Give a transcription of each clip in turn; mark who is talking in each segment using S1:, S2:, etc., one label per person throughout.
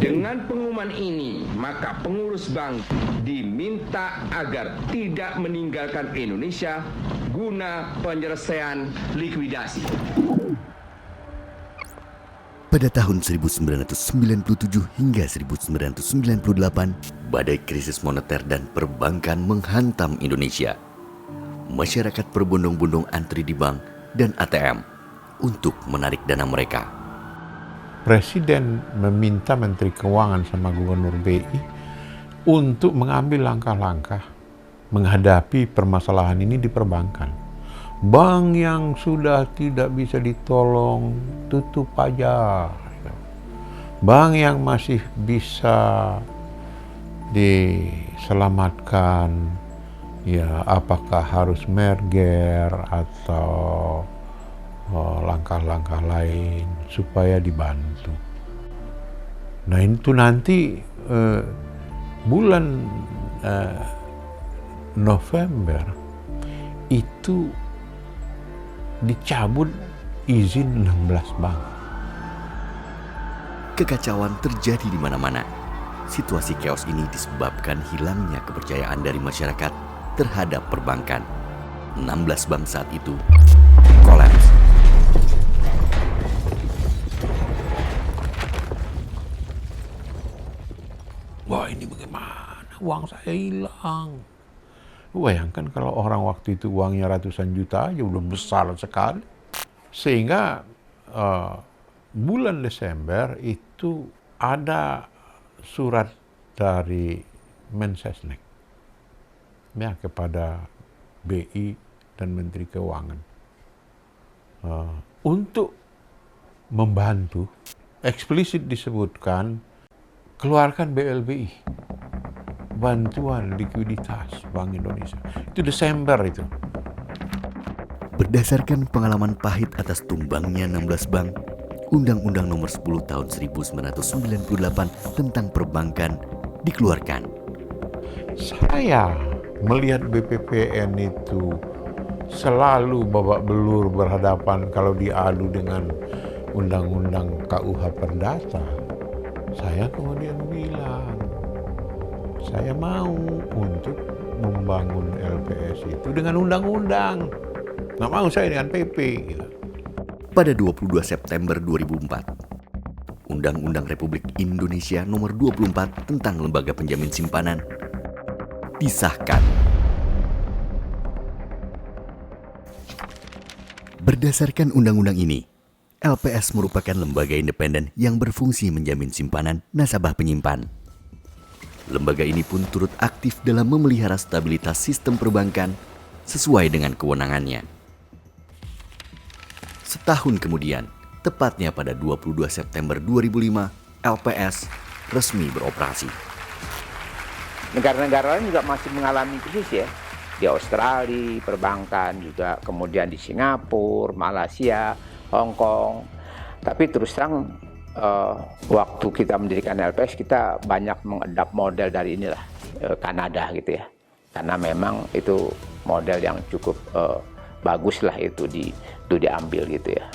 S1: Dengan pengumuman ini, maka pengurus bank diminta agar tidak meninggalkan Indonesia guna penyelesaian likuidasi.
S2: Pada tahun 1997 hingga 1998, badai krisis moneter dan perbankan menghantam Indonesia. Masyarakat berbondong-bondong antri di bank dan ATM untuk menarik dana mereka.
S3: Presiden meminta Menteri Keuangan sama Gubernur BI untuk mengambil langkah-langkah menghadapi permasalahan ini di perbankan. Bank yang sudah tidak bisa ditolong, tutup aja. Bank yang masih bisa diselamatkan, ya apakah harus merger atau langkah-langkah lain supaya dibantu. Nah itu nanti bulan November itu dicabut izin 16 bank.
S2: Kekacauan terjadi di mana-mana. Situasi chaos ini disebabkan hilangnya kepercayaan dari masyarakat terhadap perbankan. 16 bank saat itu kolaps.
S3: Wah ini bagaimana? Uang saya hilang. Bayangkan kalau orang waktu itu uangnya ratusan juta aja udah besar sekali. Sehingga bulan Desember itu ada surat dari Mensesnek ya, kepada BI dan Menteri Keuangan untuk membantu. Eksplisit disebutkan keluarkan BLBI, bantuan likuiditas Bank Indonesia. Itu Desember itu.
S2: Berdasarkan pengalaman pahit atas tumbangnya 16 bank, Undang-Undang Nomor 10 Tahun 1998 tentang perbankan dikeluarkan.
S3: Saya melihat BPPN itu selalu babak belur berhadapan kalau diadu dengan Undang-Undang KUH Perdata. Saya kemudian bilang, saya mau untuk membangun LPS itu dengan undang-undang. Nggak mau saya dengan PP. Gitu.
S2: Pada 22 September 2004, Undang-Undang Republik Indonesia Nomor 24 tentang Lembaga Penjamin Simpanan disahkan. Berdasarkan undang-undang ini, LPS merupakan lembaga independen yang berfungsi menjamin simpanan nasabah penyimpan. Lembaga ini pun turut aktif dalam memelihara stabilitas sistem perbankan sesuai dengan kewenangannya. Setahun kemudian, tepatnya pada 22 September 2005, LPS resmi beroperasi.
S4: Negara-negara lain juga masih mengalami krisis ya. Di Australia, perbankan juga, kemudian di Singapura, Malaysia, Hong Kong. Tapi terus terang waktu kita mendirikan LPS kita banyak mengadap model dari inilah Kanada gitu ya. Karena memang itu model yang cukup bagus lah itu diambil gitu ya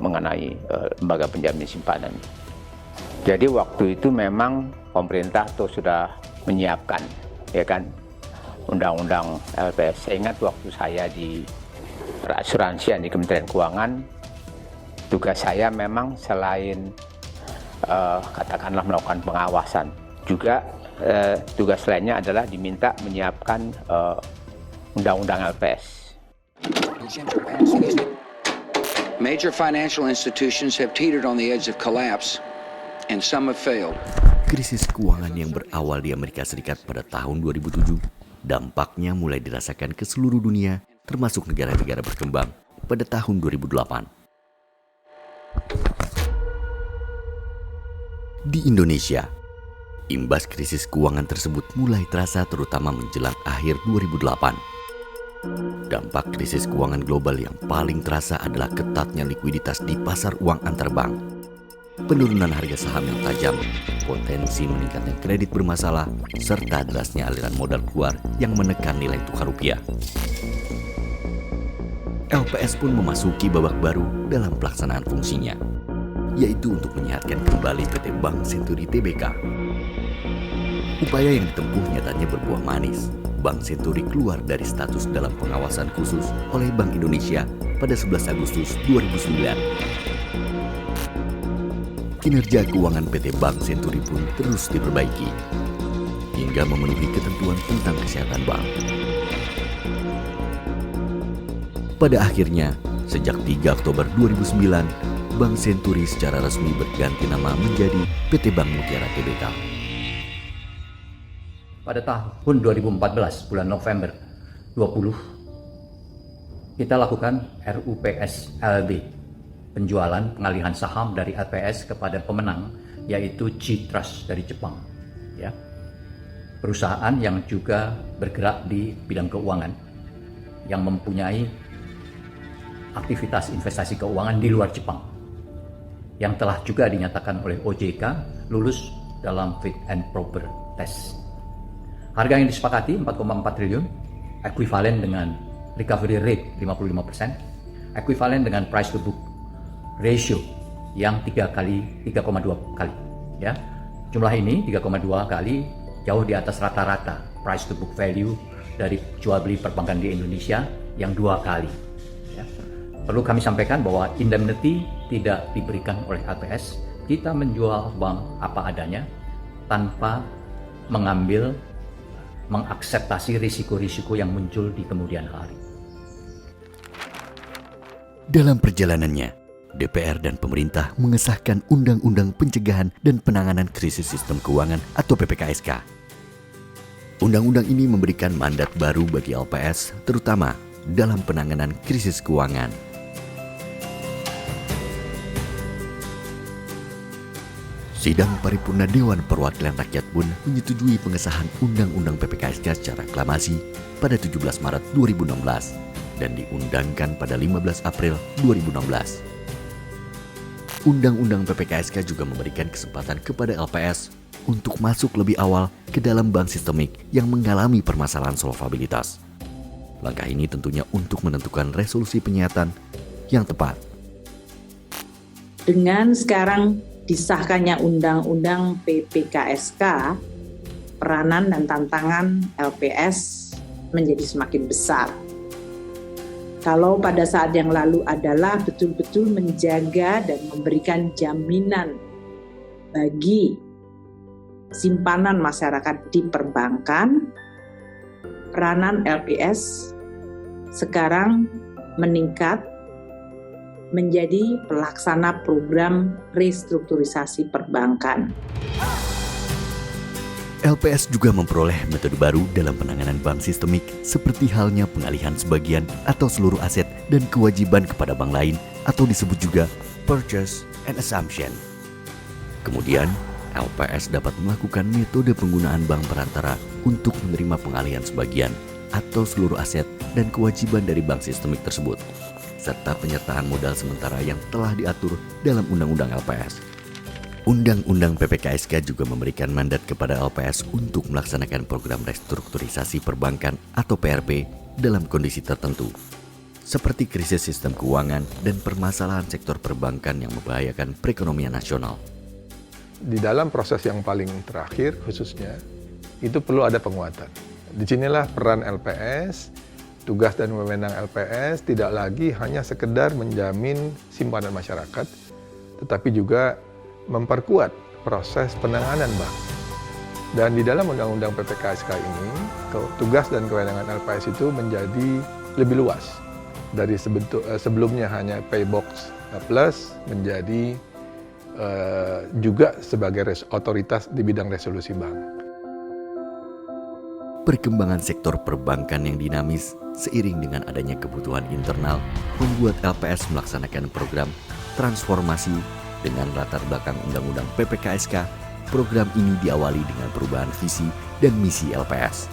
S4: mengenai lembaga penjamin simpanan. Jadi waktu itu memang pemerintah tuh sudah menyiapkan ya kan undang-undang LPS. Saya ingat waktu saya di perasuransian di Kementerian Keuangan, tugas saya memang selain katakanlah melakukan pengawasan, juga tugas lainnya adalah diminta menyiapkan undang-undang LPS.
S5: Major financial institutions have teetered on the edge of collapse, and some have failed.
S2: Krisis keuangan yang berawal di Amerika Serikat pada tahun 2007, dampaknya mulai dirasakan ke seluruh dunia, termasuk negara-negara berkembang pada tahun 2008. Di Indonesia, imbas krisis keuangan tersebut mulai terasa terutama menjelang akhir 2008. Dampak krisis keuangan global yang paling terasa adalah ketatnya likuiditas di pasar uang antar bank. Penurunan harga saham yang tajam, potensi meningkatnya kredit bermasalah, serta derasnya aliran modal keluar yang menekan nilai tukar rupiah. LPS pun memasuki babak baru dalam pelaksanaan fungsinya, yaitu untuk menyehatkan kembali PT Bank Senturi Tbk. Upaya yang ditempuh nyatanya berbuah manis. Bank Senturi keluar dari status dalam pengawasan khusus oleh Bank Indonesia pada 11 Agustus 2009. Kinerja keuangan PT Bank Senturi pun terus diperbaiki hingga memenuhi ketentuan tentang kesehatan bank. Pada akhirnya, sejak 3 Oktober 2009, Bank Senturi secara resmi berganti nama menjadi PT Bank Mutiara Tbk.
S6: Pada tahun 2014, bulan November 20, kita lakukan RUPS LB, penjualan pengalihan saham dari LPS kepada pemenang, yaitu G-Trust dari Jepang. Ya. Perusahaan yang juga bergerak di bidang keuangan, yang mempunyai aktivitas investasi keuangan di luar Jepang, yang telah juga dinyatakan oleh OJK lulus dalam fit and proper test. Harga yang disepakati 4,4 triliun, ekuivalen dengan recovery rate 55%, ekuivalen dengan price to book ratio yang 3,2 kali. Ya. Jumlah ini 3,2 kali jauh di atas rata-rata price to book value dari jual beli perbankan di Indonesia yang 2 kali. Ya. Perlu kami sampaikan bahwa indemnity tidak diberikan oleh LPS. Kita menjual bank apa adanya tanpa mengakseptasi risiko-risiko yang muncul di kemudian hari.
S2: Dalam perjalanannya, DPR dan pemerintah mengesahkan Undang-Undang Pencegahan dan Penanganan Krisis Sistem Keuangan atau PPKSK. Undang-undang ini memberikan mandat baru bagi LPS, terutama dalam penanganan krisis keuangan. Sidang Paripurna Dewan Perwakilan Rakyat pun menyetujui pengesahan Undang-Undang PPKSK secara aklamasi pada 17 Maret 2016 dan diundangkan pada 15 April 2016. Undang-Undang PPKSK juga memberikan kesempatan kepada LPS untuk masuk lebih awal ke dalam bank sistemik yang mengalami permasalahan solvabilitas. Langkah ini tentunya untuk menentukan resolusi penyihatan yang tepat.
S7: Dengan sekarang disahkannya Undang-Undang PPKSK, peranan dan tantangan LPS menjadi semakin besar. Kalau pada saat yang lalu adalah betul-betul menjaga dan memberikan jaminan bagi simpanan masyarakat di perbankan, peranan LPS sekarang meningkat menjadi pelaksana program restrukturisasi perbankan.
S2: LPS juga memperoleh metode baru dalam penanganan bank sistemik seperti halnya pengalihan sebagian atau seluruh aset dan kewajiban kepada bank lain atau disebut juga purchase and assumption. Kemudian, LPS dapat melakukan metode penggunaan bank perantara untuk menerima pengalihan sebagian atau seluruh aset dan kewajiban dari bank sistemik tersebut, serta penyertaan modal sementara yang telah diatur dalam Undang-Undang LPS. Undang-Undang PPKSK juga memberikan mandat kepada LPS untuk melaksanakan program restrukturisasi perbankan atau PRP dalam kondisi tertentu, seperti krisis sistem keuangan dan permasalahan sektor perbankan yang membahayakan perekonomian nasional.
S8: Di dalam proses yang paling terakhir khususnya, itu perlu ada penguatan. Disinilah peran LPS, tugas dan wewenang LPS tidak lagi hanya sekedar menjamin simpanan masyarakat, tetapi juga memperkuat proses penanganan bank. Dan di dalam Undang-Undang PPKSK ini, tugas dan kewenangan LPS itu menjadi lebih luas. Dari sebelumnya hanya Paybox Plus menjadi juga sebagai otoritas di bidang resolusi bank.
S2: Perkembangan sektor perbankan yang dinamis seiring dengan adanya kebutuhan internal membuat LPS melaksanakan program transformasi dengan latar belakang Undang-Undang PPKSK. Program ini diawali dengan perubahan visi dan misi LPS.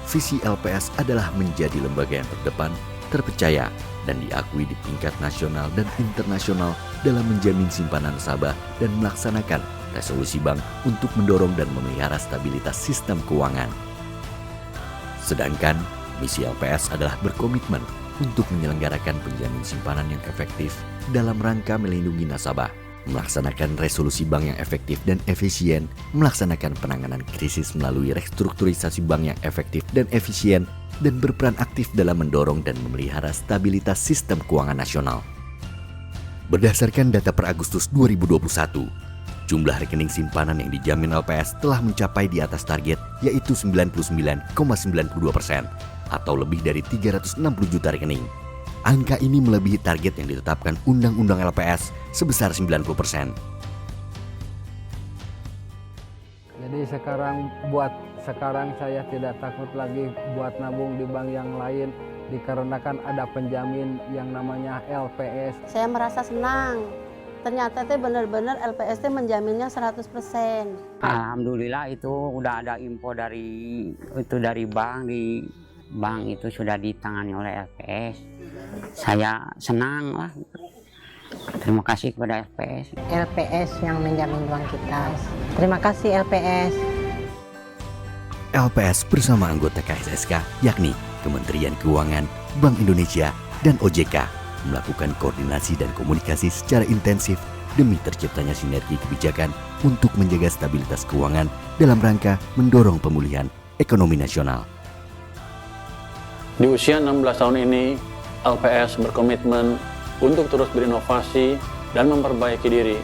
S2: Visi LPS adalah menjadi lembaga yang terdepan, terpercaya, dan diakui di tingkat nasional dan internasional dalam menjamin simpanan nasabah dan melaksanakan resolusi bank untuk mendorong dan memelihara stabilitas sistem keuangan. Sedangkan misi LPS adalah berkomitmen untuk menyelenggarakan penjamin simpanan yang efektif dalam rangka melindungi nasabah, melaksanakan resolusi bank yang efektif dan efisien, melaksanakan penanganan krisis melalui restrukturisasi bank yang efektif dan efisien, dan berperan aktif dalam mendorong dan memelihara stabilitas sistem keuangan nasional. Berdasarkan data per Agustus 2021, jumlah rekening simpanan yang dijamin LPS telah mencapai di atas target, yaitu 99,92% atau lebih dari 360 juta rekening. Angka ini melebihi target yang ditetapkan Undang-Undang LPS sebesar 90%.
S9: Jadi sekarang saya tidak takut lagi buat nabung di bank yang lain dikarenakan ada penjamin yang namanya LPS.
S10: Saya merasa senang. Ternyata benar-benar LPS menjaminnya 100%.
S11: Alhamdulillah itu udah ada info dari bank, di bank itu sudah ditangani oleh LPS. Saya senang lah. Terima kasih kepada LPS.
S12: LPS yang menjamin uang kita. Terima kasih LPS.
S2: LPS bersama anggota KSSK yakni Kementerian Keuangan, Bank Indonesia, dan OJK melakukan koordinasi dan komunikasi secara intensif demi terciptanya sinergi kebijakan untuk menjaga stabilitas keuangan dalam rangka mendorong pemulihan ekonomi nasional.
S13: Di usia 16 tahun ini, LPS berkomitmen untuk terus berinovasi dan memperbaiki diri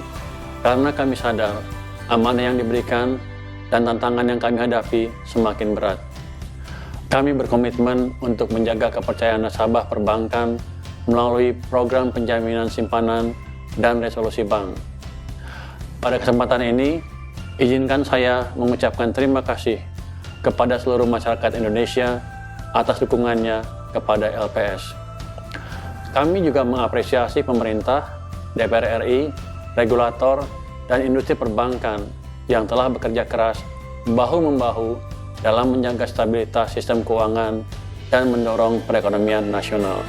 S13: karena kami sadar amanah yang diberikan dan tantangan yang kami hadapi semakin berat. Kami berkomitmen untuk menjaga kepercayaan nasabah perbankan melalui program penjaminan simpanan dan resolusi bank. Pada kesempatan ini, izinkan saya mengucapkan terima kasih kepada seluruh masyarakat Indonesia atas dukungannya kepada LPS. Kami juga mengapresiasi pemerintah, DPR RI, regulator, dan industri perbankan yang telah bekerja keras bahu-membahu dalam menjaga stabilitas sistem keuangan dan mendorong perekonomian nasional.